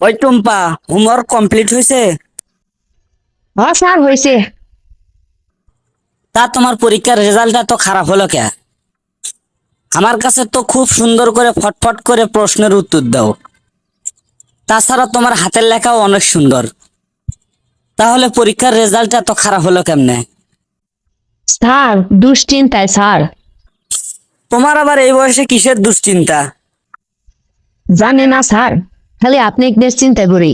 ওই Tumpa, homework complete হয়েছে? হ্যাঁ স্যার হয়েছে। তা তোমার পরীক্ষার রেজাল্টটা তো খারাপ হলো কে? আমার কাছে তো খুব সুন্দর করে ফটফট করে প্রশ্নের উত্তর দাও। তাছাড়া তোমার হাতের লেখাও অনেক সুন্দর। তাহলে পরীক্ষার রেজাল্টটা এত খারাপ হলো কেমনে? স্যার দুশ্চিন্তায় স্যার। তোমার আবার এই বয়সে কিসের দুশ্চিন্তা? জানি না স্যার, খালি আপনি একটু চিন্তা করি।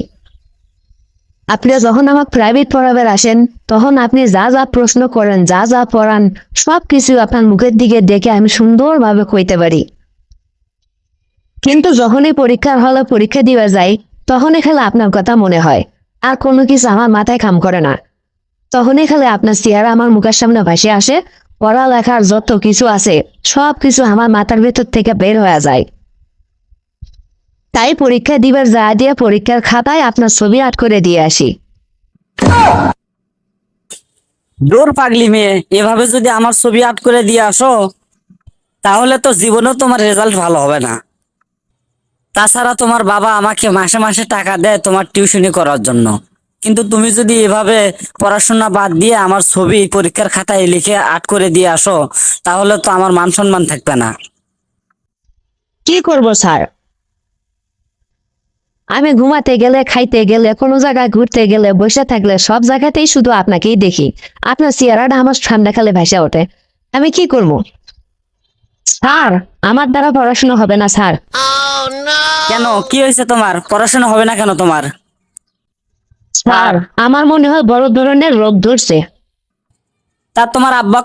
আপনি যখন আমার প্রাইভেট পড়াবার আসেন, তখন আপনি যা যা প্রশ্ন করেন, যা যা পড়ান, সব কিছু আপনার মুখের দিকে দেখে আমি সুন্দরভাবে কইতে পারি। কিন্তু যখনই পরীক্ষার হলে পরীক্ষা দিবা যাই, তখনই খালি আপনার কথা মনে হয়, আর কোনো কিছু আমার মাথায় কাম করে না। তখনই খালি আপনার চেহারা আমার মুখের সামনে ভাসে আসে, পড়ালেখার যত কিছু আছে সব কিছু আমার মাথার ভেতর থেকে বের হয়ে যায়। তাই পরীক্ষা দিবার যা দিয়ে পরীক্ষার খাতায় আপনার ছবি আর্ট করে দিয়ে আসি। দূর পাগলি মেয়ে, এভাবে যদি আমার ছবি আর্ট করে দিয়ে আসো, তাহলে তো জীবনেও তোমার রেজাল্ট ভালো হবে না। তাছাড়া তোমার বাবা আমাকে মাসে মাসে টাকা দেয় তোমার টিউশনি করার জন্য। কিন্তু তুমি যদি এভাবে পড়াশোনা বাদ দিয়ে আমার ছবি পরীক্ষার খাতায় লিখে আর্ট করে দিয়ে আসো, তাহলে তো আমার মান সম্মান থাকবে না। কি করব স্যার? আমি ঘুমাতে গেলে, খাইতে গেলে, কোনো জায়গায় ঘুরতে গেলে, বসে থাকলে সব জায়গাতেই শুধু আপনাকেই দেখি। আপনার চেহারাটা আমার সামনে খালি ভাসে ওঠে। আমি কি করব স্যার? আমার দ্বারা পড়াশোনা হবে না স্যার। কেন, কি হয়েছে তোমার? পড়াশোনা হবে না কেন তোমার? স্যার আমার মনে হয় বড় ধরনের রোগ ধরছে। তা তোমার আব্বা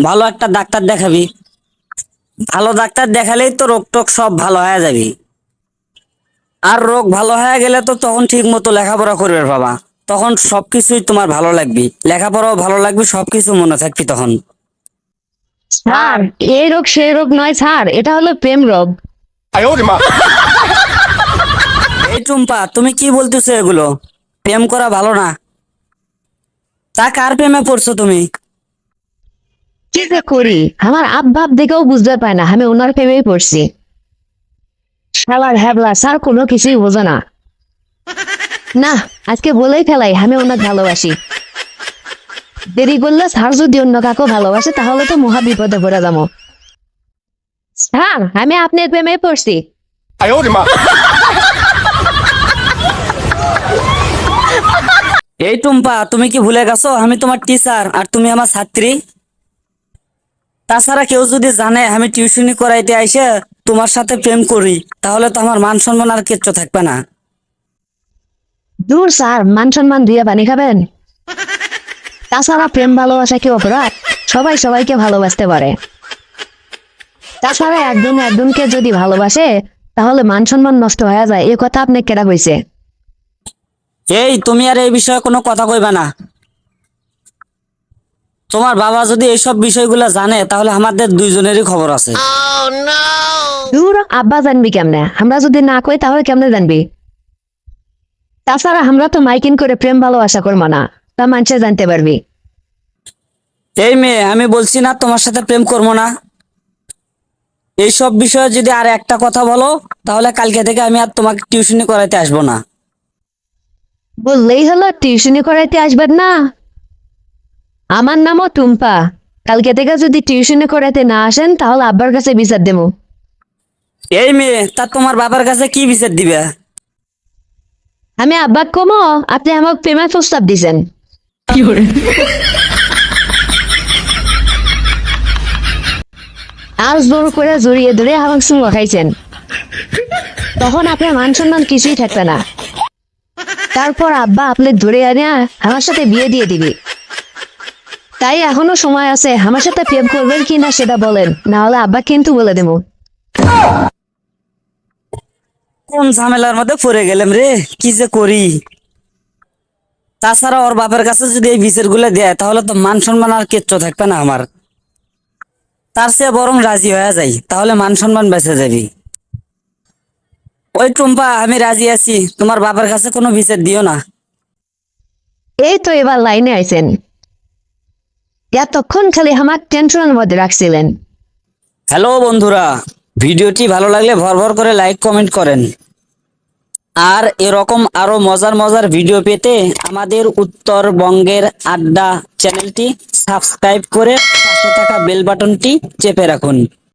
ভালো একটা ডাক্তার দেখাবি। ভালো ডাক্তার দেখালেই তো রোগ টোগ সব ভালো হয়ে যাবে। আর রোগ ভালো হয়ে গেলে তো তখন ঠিক মতো লেখাপড়া করবে বাবা। তখন সবকিছুই তোমার ভালো লাগবে, লেখাপড়াও ভালো লাগবে, সবকিছু মনে থাকবি তখন। স্যার এই রোগ সেই রোগ নয় স্যার, এটা হলো প্রেম রোগ। এই টুম্পা, তুমি কি বলতেছো এগুলো? প্রেম করা ভালো না? তা কার প্রেমে পড়ছো তুমি? কি যে করি, আমার আব্বাব দেখেও বুঝতে পারে না আমি ওনার প্রেমেই পড়ছি। শালার হ্যাবলা স্যার কোনো কিছুই বোঝে না। না, আজকে বলেই ফেলাই আমি ওনাকে ভালোবাসি। দেরি করলে স্যার যদি অন্য কাউকে ভালোবাসে তাহলে তো মহা বিপদে পড়ে যাবো। স্যার আমি আপনার প্রেমে পড়ছি। এই টুম্পা, তুমি কি ভুলে গেছো আমি তোমার টিচার আর তুমি আমার ছাত্রী? তাছাড়া কেউ যদি জানে আমি টিউশনি করাইতে আইসে তোমার সাথে প্রেম করি, তাহলে তো আমার মান সম্মান আর কিচ্ছু থাকবে না। দূর স্যার, মান সম্মান দিয়ে পানি খাবেন? তাছাড়া প্রেম ভালোবাসা কি অপরাধ? সবাই সবাইকে ভালোবাসতে পারে। তাছাড়া একজন একজনকে যদি ভালোবাসে তাহলে মান সম্মান নষ্ট হয়ে যায়, এ কথা আপনি কেডা কইছে? এই তুমি আর এই বিষয়ে কোনো কথা কইবা না। তোমার বাবা যদি এইসব বিষয়গুলো জানে তাহলে আমাদের দুইজনেরই খবর আছে। দূর, আব্বা জানবি কেমনে? আমরা যদি না কই তাহলে কেমনে জানবি? তাছাড়া আমরা তো মাইকিন করে প্রেম ভালোবাসা করবো না, তা মানুষে জানতে পারবি। এই মেয়ে, আমি বলছি না তোমার সাথে প্রেম করবো না। এইসব বিষয়ে যদি আর একটা কথা বলো, তাহলে কালকে থেকে আমি আর তোমাকে টিউশনি করাইতে আসবো না। বললেই হলো টিউশনি করাইতে আসবেন না? আমার নামও টুম্পা। কালকে থেকে যদি টিউশনি করাইতে না আসেন তাহলে আব্বার কাছে বিচার দেবো। এই মেয়ে, তা তোমার বাবার কাছে কি বিচার দিবে? আমি আব্বাক কমো আপনি আমাকে প্রেমের প্রস্তাব দিছেন। আজ জোর করে জড়িয়ে ধরে আমাকে চুমো খাইছেন, তখন আপনার মান সম্মান কিছুই থাকবে না। তারপর আব্বা আপনি ধরে আনে আমার সাথে বিয়ে দিয়ে দিবি। তাই এখনো সময় আছে, আমার সাথে প্রেম করবেন কিনা সেটা বলেন, না হলে আব্বা কিন্তু বলে দেবো। কোন ঝামেলার মধ্যে পড়ে গেলাম রে, কি যে করি। তাছাড়া ওর বাপের কাছে যদি এই বিচার গুলো দেয় তাহলে তো মান সম্মান আর কিচ্ছু থাকবে না আমার। তার চেয়ে বরং রাজি হয়ে যাই, তাহলে মান সম্মান বেঁচে যাবি। ওই টুম্পা, আমি রাজি আছি, তোমার বাবার কাছে কোনো বিচার দিও না। এই তো এবার লাইনে আইছেন। এতক্ষণ খালি আমার টেনশনের মধ্যে রাখছিলেন। হ্যালো বন্ধুরা, ভিডিওটি ভালো লাগলে ভর ভর করে লাইক কমেন্ট করেন। আর এরকম আরো মজার মজার ভিডিও পেতে আমাদের উত্তরবঙ্গের আড্ডা চ্যানেলটি সাবস্ক্রাইব করে পাশে থাকা বেল বাটনটি চেপে রাখুন।